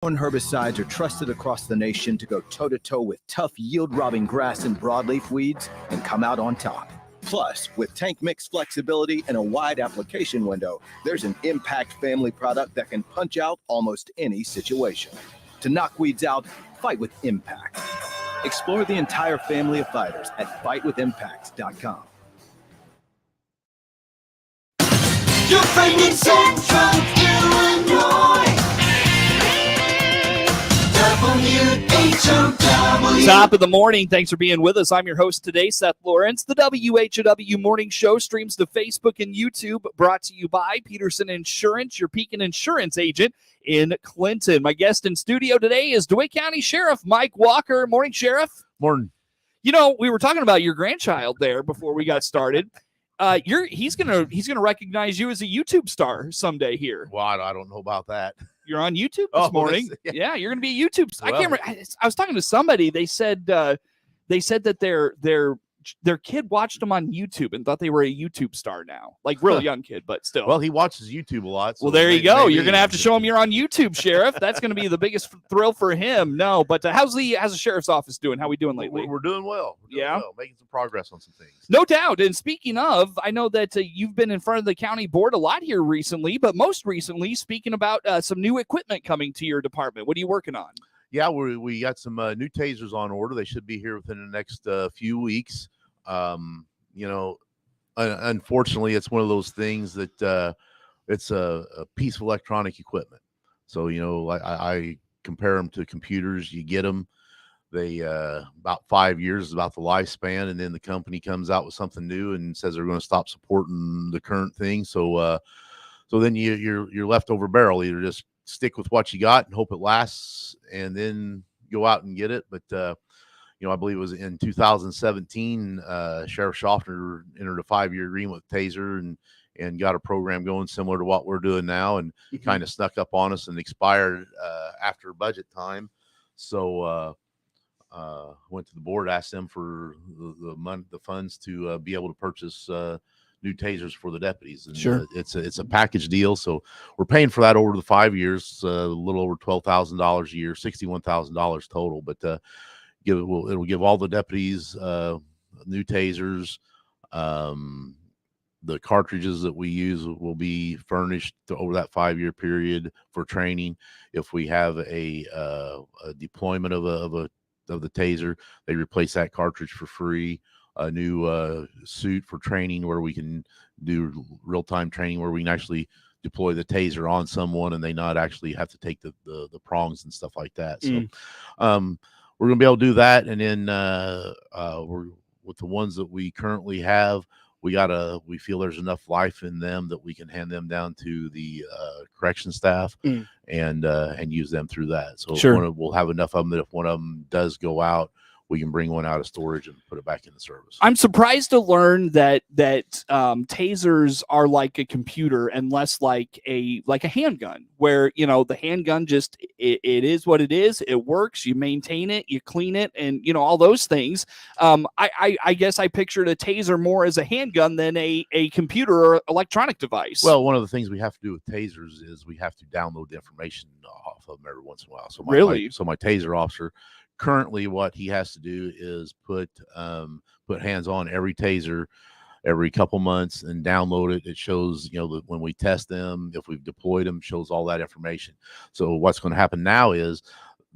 Herbicides are trusted across the nation to go toe-to-toe with tough yield-robbing grass and broadleaf weeds and come out on top. Plus, with tank mix flexibility and a wide application window, there's an Impact family product that can punch out almost any situation. To knock weeds out, fight with Impact. Explore the entire family of fighters at fightwithimpact.com. Your friend in Central Illinois. WHOW. Top of the morning. Thanks for being with us. I'm your host today, Seth Lawrence. The WHOW Morning Show streams to Facebook and YouTube, brought to you by Peterson Insurance, your Pekin Insurance agent in Clinton. My guest in studio today is DeWitt County Sheriff Mike Walker. Morning, Sheriff. Morning. You know, we were talking about your grandchild there before we got started. He's gonna recognize you as a YouTube star someday here. Well, I don't know about that. You're on YouTube this morning. Yeah, you're gonna be a YouTube star. Well, I can't remember. I was talking to somebody. They said that their kid watched them on YouTube and thought they were a YouTube star now, like real young kid, but still. Well, he watches YouTube a lot. So well, there you go. You're gonna have to show him you're on YouTube, Sheriff. That's gonna be the biggest thrill for him. No, but how's the sheriff's office doing? How we doing lately? We're doing well. Making some progress on some things. No doubt. And speaking of, I know that you've been in front of the county board a lot here recently, but most recently speaking about some new equipment coming to your department. What are you working on? Yeah, we got some new tasers on order. They should be here within the next few weeks. Unfortunately, it's one of those things that it's a piece of electronic equipment. So, I compare them to computers. You get them, they about 5 years is about the lifespan, and then the company comes out with something new and says they're going to stop supporting the current thing. So then you're left over barrel. Either just stick with what you got and hope it lasts, and then go out and get it. But I believe it was in 2017, Sheriff Schaffner entered a 5-year agreement with Taser and got a program going similar to what we're doing now, and kind of snuck up on us and expired after budget time. So went to the board, asked them for the funds to be able to purchase new tasers for the deputies. And sure. It's a package deal. So we're paying for that over the 5 years, a little over $12,000 a year, $61,000 total. But it'll give all the deputies new tasers. The cartridges that we use will be furnished over that 5-year period for training. If we have a deployment of the taser, they replace that cartridge for free. A new suit for training where we can do real-time training where we can actually deploy the taser on someone and they not actually have to take the prongs and stuff like that. So we're going to be able to do that. And then we're with the ones that we currently have, we feel there's enough life in them that we can hand them down to the correction staff and use them through that. So sure. We'll have enough of them that if one of them does go out, we can bring one out of storage and put it back into service. I'm surprised to learn that tasers are like a computer and less like a handgun, where the handgun just it is what it is. It works. You maintain it, you clean it, and all those things. I guess I pictured a taser more as a handgun than a computer or electronic device. Well, one of the things we have to do with tasers is we have to download the information off of them every once in a while. So my taser officer, currently what he has to do is put hands on every taser every couple months and download it. It shows, that when we test them, if we've deployed them, shows all that information. So what's going to happen now is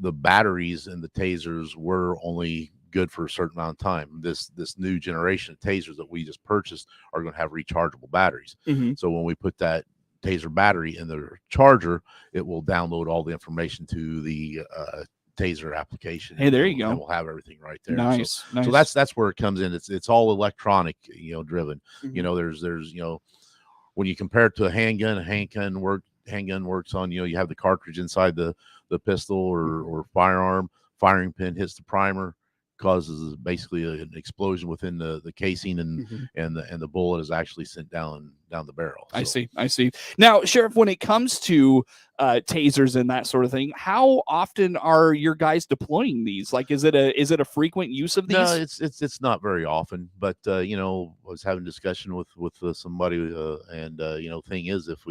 the batteries in the tasers were only good for a certain amount of time. This new generation of tasers that we just purchased are going to have rechargeable batteries. So when we put that taser battery in the charger, it will download all the information to the taser application. Hey, there you go. And we'll have everything right there. Nice. So that's where it comes in. It's all electronic, driven. There's when you compare it to a handgun works on, you have the cartridge inside the pistol or firearm. Firing pin hits the primer, causes basically an explosion within the casing, and the bullet is actually sent down the barrel. So. I see. Now, Sheriff, when it comes to tasers and that sort of thing, how often are your guys deploying these? Like, is it a frequent use of these? No, it's not very often. But I was having a discussion with somebody, and thing is, if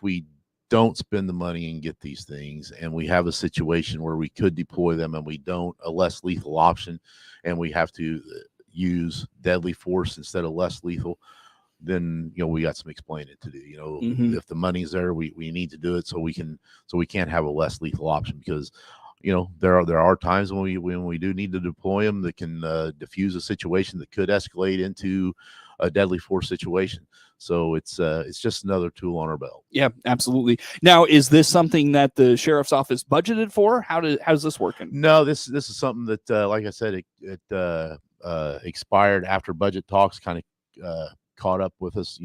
we don't spend the money and get these things, and we have a situation where we could deploy them and we don't, a less lethal option, and we have to use deadly force instead of less lethal, then we got some explaining to do. If the money's there, we need to do it so we can't have a less lethal option, because there are times when we do need to deploy them that can diffuse a situation that could escalate into a deadly force situation. So it's just another tool on our belt. Yeah, absolutely. Now, is this something that the sheriff's office budgeted for? How's this working? No, this is something that, like I said, it expired after budget talks kind of caught up with us.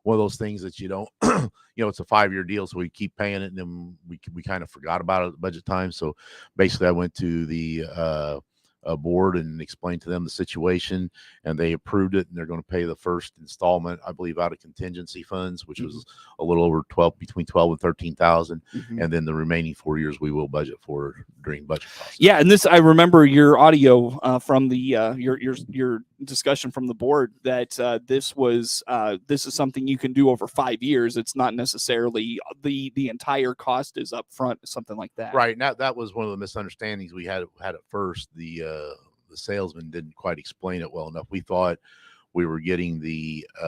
One of those things that you don't, it's a 5-year deal, so we keep paying it, and then we kind of forgot about it at the budget time. So basically, I went to the board and explained to them the situation, and they approved it, and they're going to pay the first installment, I believe, out of contingency funds, which was a little over between 12 and 13,000, and then the remaining 4 years we will budget for during budget process. Yeah, and this, I remember your audio from the your discussion from the board that this is something you can do over 5 years. It's not necessarily the entire cost is up front, something like that. Right. Now that was one of the misunderstandings we had at first. The salesman didn't quite explain it well enough. We thought we were getting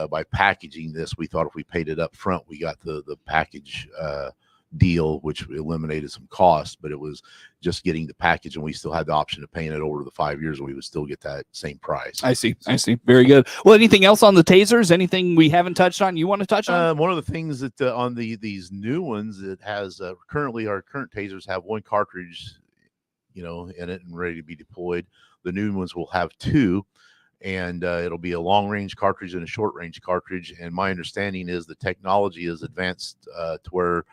by packaging this, we thought if we paid it up front, we got the package deal, which eliminated some cost, but it was just getting the package, and we still had the option of paying it over the 5 years, and we would still get that same price. I see. Very good. Well, anything else on the tasers? Anything we haven't touched on you want to touch on? One of the things that on these new ones, it has currently, our current tasers have one cartridge in it and ready to be deployed. The new ones will have two, and it'll be a long range cartridge and a short range cartridge. And my understanding is the technology is advanced to where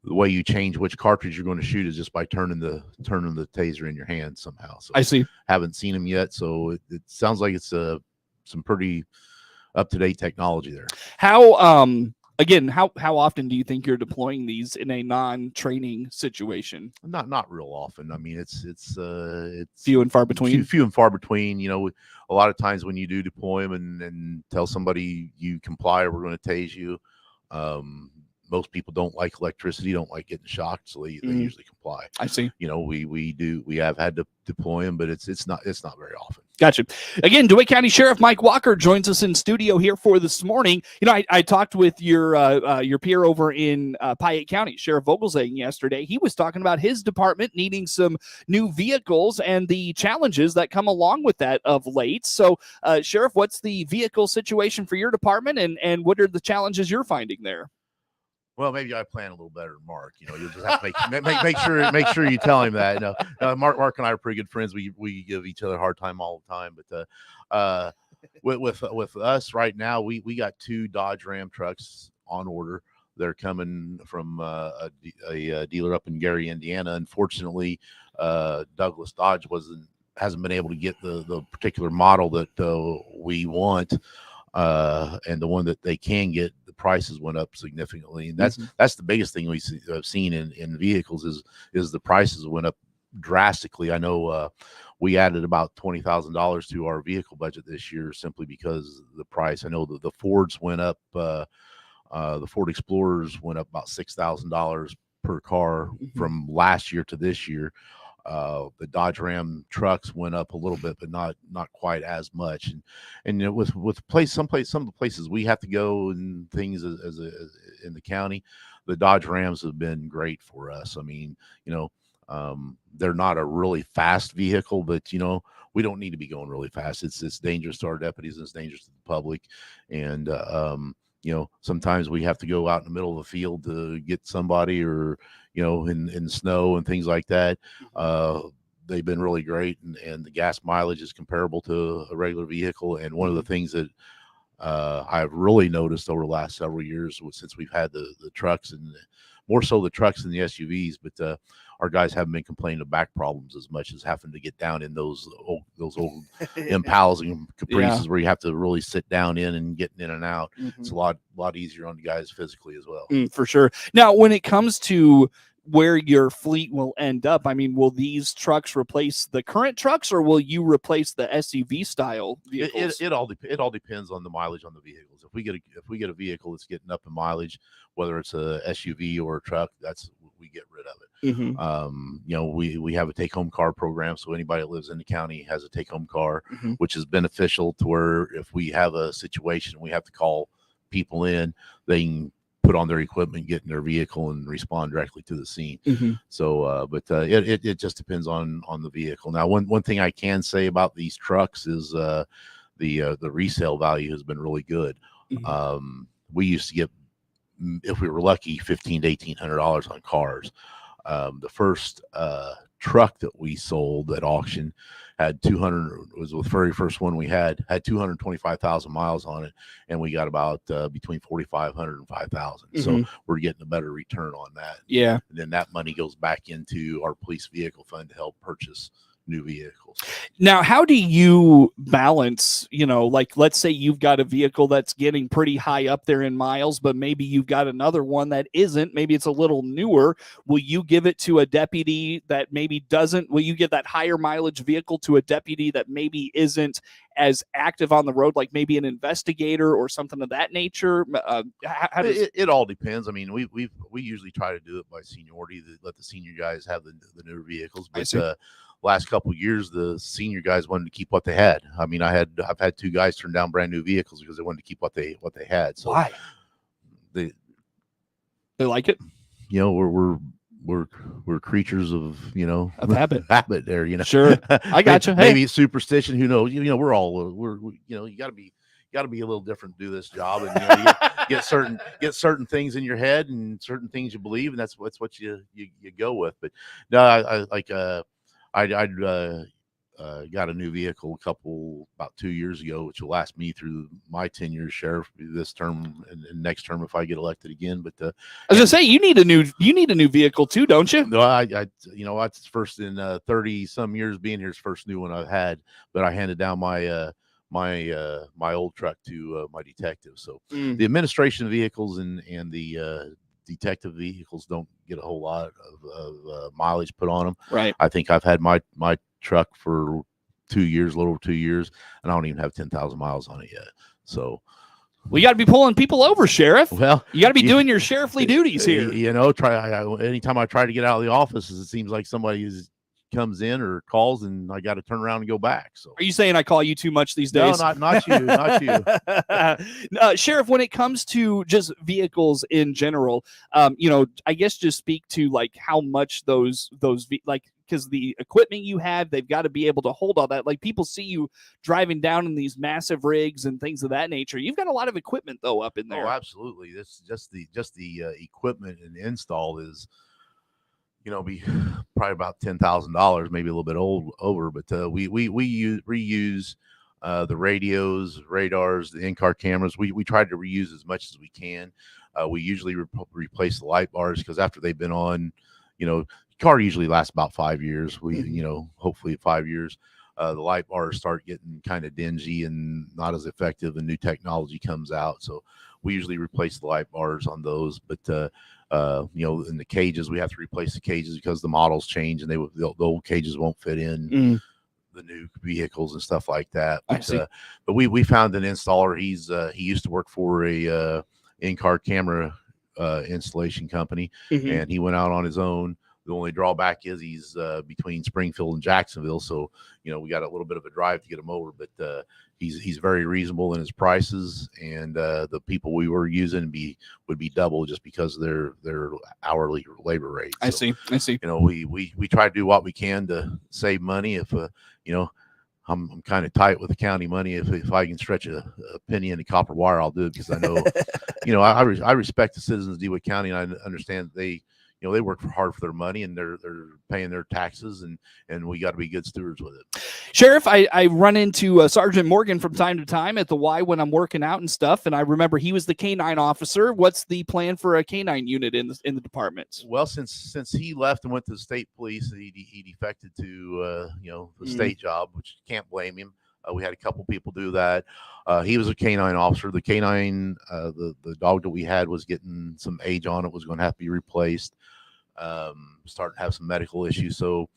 the way you change which cartridge you're going to shoot is just by turning the taser in your hand somehow. So I see. Haven't seen them yet, so it sounds like it's some pretty up-to-date technology there. How often do you think you're deploying these in a non-training situation? Not real often. I mean, it's few and far between. Few and far between. A lot of times when you do deploy them and tell somebody you comply or we're going to tase you, most people don't like electricity, don't like getting shocked, so they usually comply. I see. We have had to deploy them, but it's not very often. Gotcha. Again, DeWitt County Sheriff Mike Walker joins us in studio here for this morning. I talked with your peer over in Piatt County, Sheriff Vogelsang, yesterday. He was talking about his department needing some new vehicles and the challenges that come along with that of late. So, Sheriff, what's the vehicle situation for your department, and what are the challenges you're finding there? Well, maybe I plan a little better than Mark. You'll just have to make sure you tell him that. Mark and I are pretty good friends. We give each other a hard time all the time. But with us right now, we got 2 Dodge Ram trucks on order. They're coming from a dealer up in Gary, Indiana. Unfortunately, Douglas Dodge hasn't been able to get the particular model that we want. And the one that they can get, the prices went up significantly, and that's the biggest thing we've seen in vehicles is the prices went up drastically. I know we added about $20,000 to our vehicle budget this year simply because the price. I know the Fords went up. The Ford Explorers went up about $6,000 per car from last year to this year. The Dodge Ram trucks went up a little bit, but not quite as much. And with some of the places we have to go and things as in the county, the Dodge Rams have been great for us. I mean, they're not a really fast vehicle, but we don't need to be going really fast. It's dangerous to our deputies, and it's dangerous to the public. And sometimes we have to go out in the middle of the field to get somebody, or in snow and things like that. They've been really great, and the gas mileage is comparable to a regular vehicle. And one of the things that I've really noticed over the last several years, since we've had the trucks, and more so the trucks than the SUVs, but our guys haven't been complaining of back problems as much as having to get down in those old Impalas and Caprices where you have to really sit down in and getting in and out. It's a lot easier on the guys physically as well. For sure. Now, when it comes to where your fleet will end up. I mean, will these trucks replace the current trucks, or will you replace the SUV style vehicles? It all depends on the mileage on the vehicles. If we get a vehicle that's getting up in mileage, whether it's a SUV or a truck, we get rid of it. Mm-hmm. We have a take home car program, so anybody that lives in the county has a take home car, Mm-hmm. which is beneficial to where if we have a situation we have to call people in, they can put on their equipment, get in their vehicle, and respond directly to the scene. Mm-hmm. So, it just depends on the vehicle. Now, one thing I can say about these trucks is the resale value has been really good. Mm-hmm. We used to get, if we were lucky, $1,500 to $1,800 on cars. The first truck that we sold at auction had 200, was the very first one we had 225,000 miles on it, and we got about between 4,500 and 5,000. Mm-hmm. So we're getting a better return on that. Yeah. And then that money goes back into our police vehicle fund to help purchase new vehicles. Now, how do you balance, like, let's say you've got a vehicle that's getting pretty high up there in miles, but maybe you've got another one that isn't, maybe it's a little newer. Will you give it to a deputy that maybe doesn't? Will you give that higher mileage vehicle to a deputy that maybe isn't as active on the road, like maybe an investigator or something of that nature? How does it all depends. I mean, we usually try to do it by seniority, to let the senior guys have the newer vehicles, but last couple of years, the senior guys wanted to keep what they had. I mean, I've had two guys turn down brand new vehicles because they wanted to keep what they had. So why? They like it. We're creatures of of habit. Habit there. Sure, I got you. Hey. Maybe it's superstition. Who knows? We're all you got to be a little different to do this job, and you get certain things in your head and certain things you believe, and that's what you go with. But no, I got a new vehicle about 2 years ago, which will last me through my 10 years sheriff this term and next term if I get elected again. But I was gonna say you need a new vehicle too, don't you? No, it's first in 30 some years being here. It's first new one I've had, but I handed down my my old truck to my detective. So the administration vehicles and the detective vehicles don't get a whole lot of mileage put on them. Right. I think I've had my truck for 2 years, a little over 2 years, and I don't even have 10,000 miles on it yet. So we got to be pulling people over, Sheriff. Well, you got to be doing your sheriffly duties here. Anytime I try to get out of the office, it seems like somebody comes in or calls and I got to turn around and go back. So are you saying I call you too much these days? No, not you, not you. Sheriff, when it comes to just vehicles in general, I guess just speak to like how much those because the equipment you have, they've got to be able to hold all that. Like people see you driving down in these massive rigs and things of that nature. You've got a lot of equipment though up in there. Oh, absolutely. This just the equipment and the install is, be probably about $10,000, maybe a little bit over. But we reuse the radios, radars, the in-car cameras. We try to reuse as much as we can. We usually replace the light bars because after they've been on, car usually lasts about 5 years. Hopefully 5 years. The light bars start getting kind of dingy and not as effective, and new technology comes out. So we usually replace the light bars on those. But in the cages, we have to replace the cages because the models change and the old cages won't fit in the new vehicles and stuff like that. But we found an installer. He used to work for a in-car camera installation company, and he went out on his own. The only drawback is he's between Springfield and Jacksonville, so we got a little bit of a drive to get him over. But he's very reasonable in his prices, and the people we were using would be double just because of their hourly labor rate. I see. We try to do what we can to save money. If I'm kind of tight with the county money. If I can stretch a penny in the copper wire, I'll do it because I know I respect the citizens of DeWitt County, and I understand that they work hard for their money and they're paying their taxes, and we got to be good stewards with it. Sheriff, I run into Sergeant Morgan from time to time at the Y when I'm working out and stuff, and I remember he was the K-9 officer. What's the plan for a K-9 unit in the department? Well, since he left and went to the state police, he defected to the state job, which can't blame him. We had a couple people do that. He was a K-9 officer. The K-9, the dog that we had was getting some age on it, was going to have to be replaced. starting to have some medical issues. So,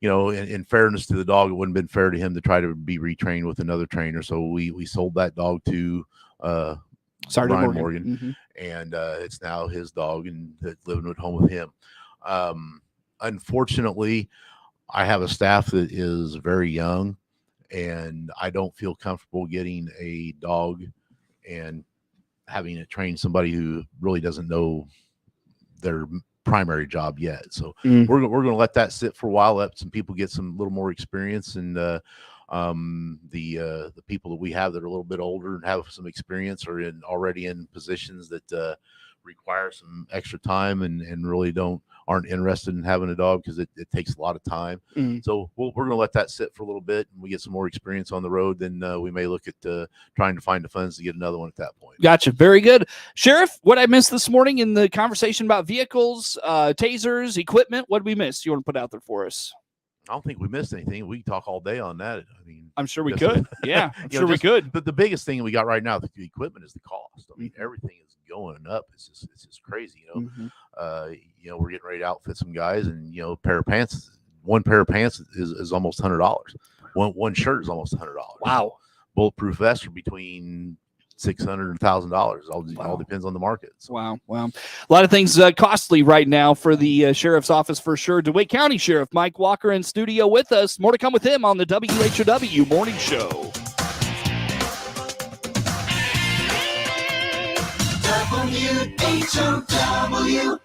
in fairness to the dog, it wouldn't have been fair to him to try to be retrained with another trainer. So we sold that dog to Brian Morgan, Mm-hmm. and it's now his dog and living at home with him. Unfortunately, I have a staff that is very young, and I don't feel comfortable getting a dog and having it train somebody who really doesn't know their primary job yet. So we're going to let that sit for a while, let some people get some little more experience, and the people that we have that are a little bit older and have some experience are already in positions that require some extra time and really aren't interested in having a dog because it takes a lot of time. So we're going to let that sit for a little bit, and we get some more experience on the road. Then we may look at trying to find the funds to get another one at that point. Gotcha. Very good. Sheriff, what I missed this morning in the conversation about vehicles, tasers, equipment, what did we miss? You want to put out there for us? I don't think we missed anything. We can talk all day on that. I mean, I'm sure we could. Yeah, I'm sure we could. The biggest thing we got right now, the equipment, is the cost. I mean, everything is going up. It's just crazy. We're getting ready to outfit some guys, and one pair of pants is almost $100. One shirt is almost $100. Wow. Bulletproof vests are between $600 and $1,000. All depends on the market. So. Wow. A lot of things costly right now for the sheriff's office for sure. DeWitt County Sheriff Mike Walker in studio with us. More to come with him on the WHOW Morning Show. WHOW.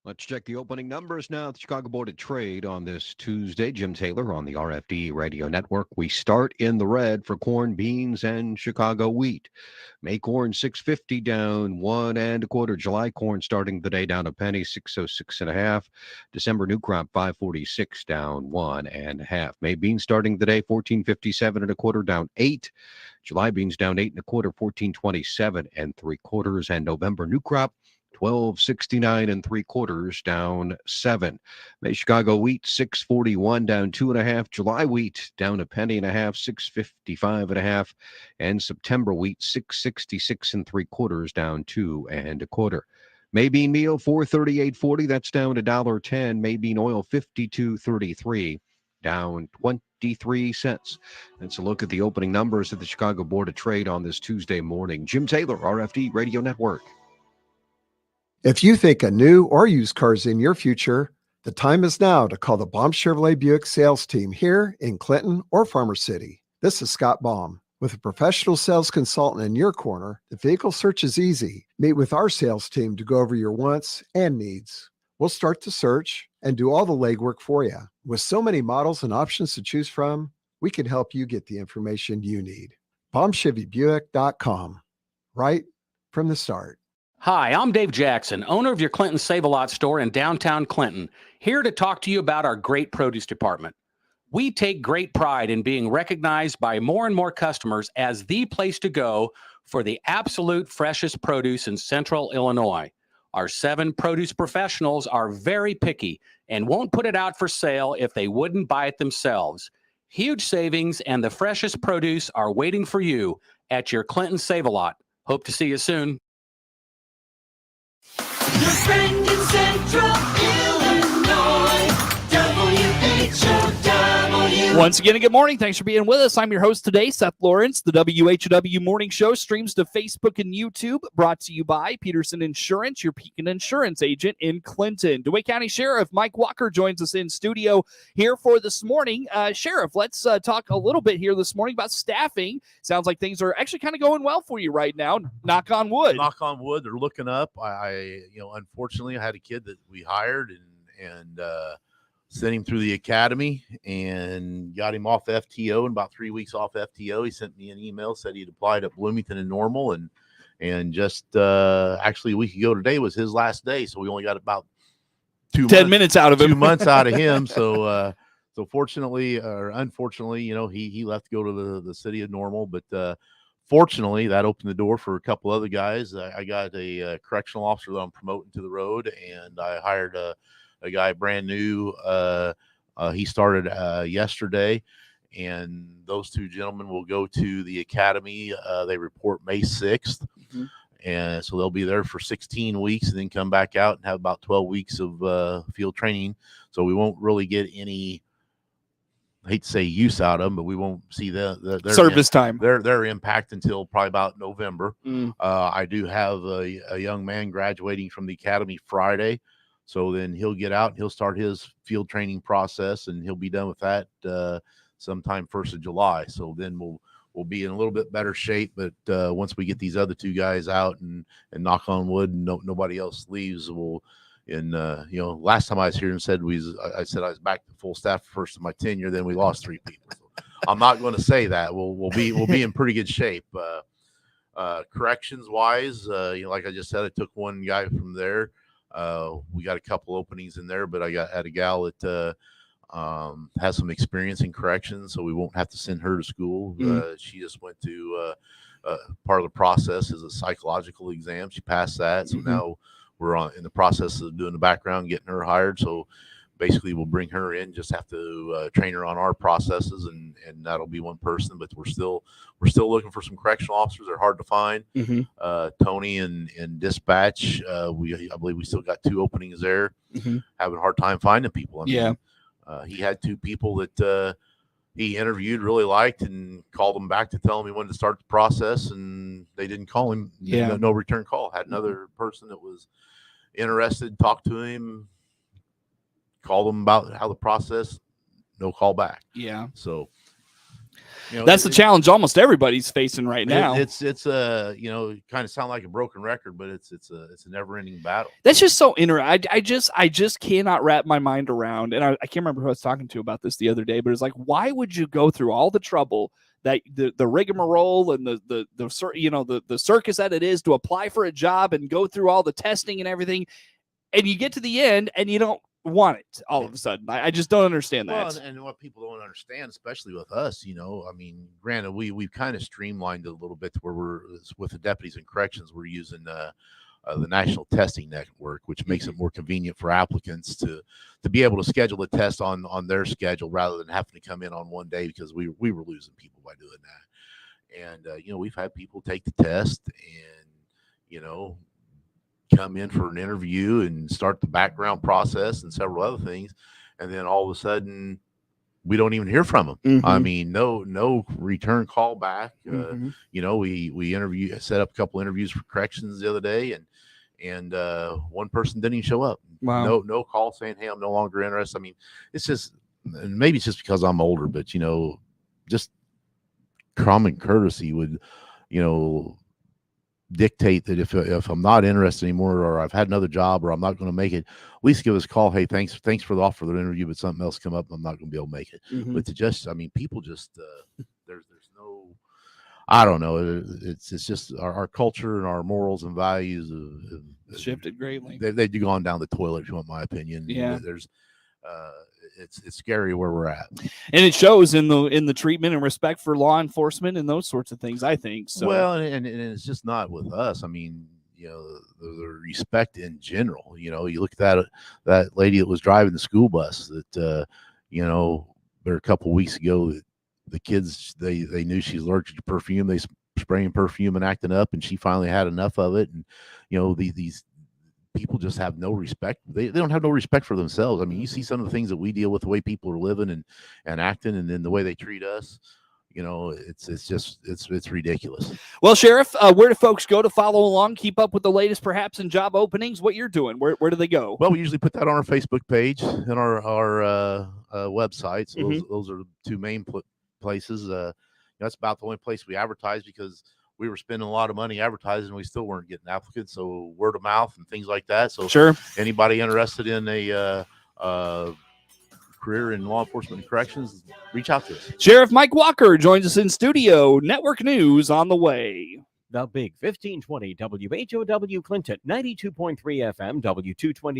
Let's check the opening numbers now at the Chicago Board of Trade on this Tuesday. Jim Taylor on the RFD Radio Network. We start in the red for corn, beans, and Chicago wheat. May corn $6.50 down 1 1/4. July corn starting the day down a penny, 6.06 1/2. December new crop $5.46 down 1 1/2. May beans starting the day $14.57 1/4 down 8. July beans down 8 1/4, 14.27 3/4. And November new crop $12.69 3/4 down 7. May Chicago wheat $6.41 down 2 1/2. July wheat down a penny and a half, 6.55 1/2. And September wheat $6.66 3/4 down 2 1/4. May bean meal $4.38.40, that's down $1.10. May bean oil $52.33 down 23 cents. That's a look at the opening numbers at the Chicago Board of Trade on this Tuesday morning. Jim Taylor, RFD Radio Network. If you think a new or used car is in your future, the time is now to call the Baum Chevrolet Buick sales team here in Clinton or Farmer City. This is Scott Baum. With a professional sales consultant in your corner, the vehicle search is easy. Meet with our sales team to go over your wants and needs. We'll start the search and do all the legwork for you. With so many models and options to choose from, we can help you get the information you need. BaumChevyBuick.com. Right from the start. Hi, I'm Dave Jackson, owner of your Clinton Save-A-Lot store in downtown Clinton, here to talk to you about our great produce department. We take great pride in being recognized by more and more customers as the place to go for the absolute freshest produce in central Illinois. Our 7 produce professionals are very picky and won't put it out for sale if they wouldn't buy it themselves. Huge savings and the freshest produce are waiting for you at your Clinton Save-A-Lot. Hope to see you soon. Your friend in Central Illinois, WHOW. Once again, good morning. Thanks for being with us. I'm your host today, Seth Lawrence. The WHOW Morning Show streams to Facebook and YouTube, brought to you by Peterson Insurance, your Pekin Insurance agent in Clinton. DeWitt County Sheriff Mike Walker joins us in studio here for this morning. Sheriff, let's talk a little bit here this morning about staffing. Sounds like things are actually kind of going well for you right now. Knock on wood. Knock on wood. They're looking up. Unfortunately, I had a kid that we hired and sent him through the academy and got him off FTO. And about 3 weeks off FTO, he sent me an email, said he'd applied at Bloomington and Normal. And just actually a week ago today was his last day. So we only got about 10 minutes out of him. 2 months out of him. So fortunately or unfortunately, he left to go to the city of Normal. But fortunately, that opened the door for a couple other guys. I got a correctional officer that I'm promoting to the road, and I hired a guy brand new. He started yesterday, and those 2 gentlemen will go to the academy. They report May 6th. And so they'll be there for 16 weeks and then come back out and have about 12 weeks of field training. So we won't really get any, I hate to say use out of them, but we won't see their Service time. Their impact until probably about November. Mm. I do have a young man graduating from the academy Friday. So then he'll get out and he'll start his field training process, and he'll be done with that sometime 1st of July. So then we'll be in a little bit better shape. But once we get these other two guys out and knock on wood, and nobody else leaves, last time I was here and said I said I was back to full staff first of my tenure. Then we lost 3 people. So I'm not going to say that. We'll be in pretty good shape. Corrections wise, like I just said, I took one guy from there. We got a couple openings in there, but I had a gal that has some experience in corrections, so we won't have to send her to school. She just went to part of the process is a psychological exam. She passed that, so now we're in the process of doing the background, getting her hired. So basically, we'll bring her in, just have to train her on our processes, and that'll be one person. But we're still looking for some correctional officers. They're hard to find. Tony and dispatch, I believe we still got 2 openings there. Having a hard time finding people. I mean, he had 2 people that he interviewed, really liked, and called them back to tell him he wanted to start the process, and they didn't call him. No return call. Had another person that was interested, talked to him, called them about how the process, no call back. So that's the challenge almost everybody's facing right now. It's kind of sound like a broken record, but it's a never-ending battle. That's just so I just cannot wrap my mind around, and I can't remember who I was talking to about this the other day, but it's like, why would you go through all the trouble, that the rigmarole and the circus that it is to apply for a job and go through all the testing and everything, and you get to the end and you don't want it all of a sudden? I just don't understand that. Well, and what people don't understand, especially with us, I mean, granted, we've kind of streamlined it a little bit to where we're with the deputies and corrections, we're using the National Testing Network, which makes it more convenient for applicants to be able to schedule a test on their schedule rather than having to come in on one day, because we were losing people by doing that. And we've had people take the test and come in for an interview and start the background process and several other things, and then all of a sudden we don't even hear from them. I mean, no return call back. We set up a couple interviews for corrections the other day, and one person didn't even show up. Wow. No call saying, hey, I'm no longer interested. I mean, it's just, and maybe it's just because I'm older, but just common courtesy would dictate that if I'm not interested anymore, or I've had another job, or I'm not going to make it, at least give us a call. Hey, thanks for the offer of the interview, but something else come up, I'm not going to be able to make it. But people just there's no, I don't know. It's just our culture and our morals and values have shifted greatly. They've gone down the toilet, if you want my opinion. There's it's scary where we're at, and it shows in the treatment and respect for law enforcement and those sorts of things, I think. So well, and it's just not with us. I mean, the respect in general. You look at that lady that was driving the school bus that there a couple of weeks ago, the kids they knew she's allergic to perfume. They spraying perfume and acting up, and she finally had enough of it. And these people just have no respect. They don't have no respect for themselves. I mean, you see some of the things that we deal with, the way people are living and acting, and then the way they treat us. It's ridiculous. Well, Sheriff, where do folks go to follow along, keep up with the latest perhaps in job openings? What you're doing? Where do they go? Well, we usually put that on our Facebook page and our website. So those are the 2 main places. That's about the only place we advertise, because we were spending a lot of money advertising. We still weren't getting applicants. So word of mouth and things like that. So sure, anybody interested in a career in law enforcement and corrections, reach out to us. Sheriff Mike Walker joins us in studio. Network news on the way. The Big 1520 WHOW Clinton, 92.3 FM, W220.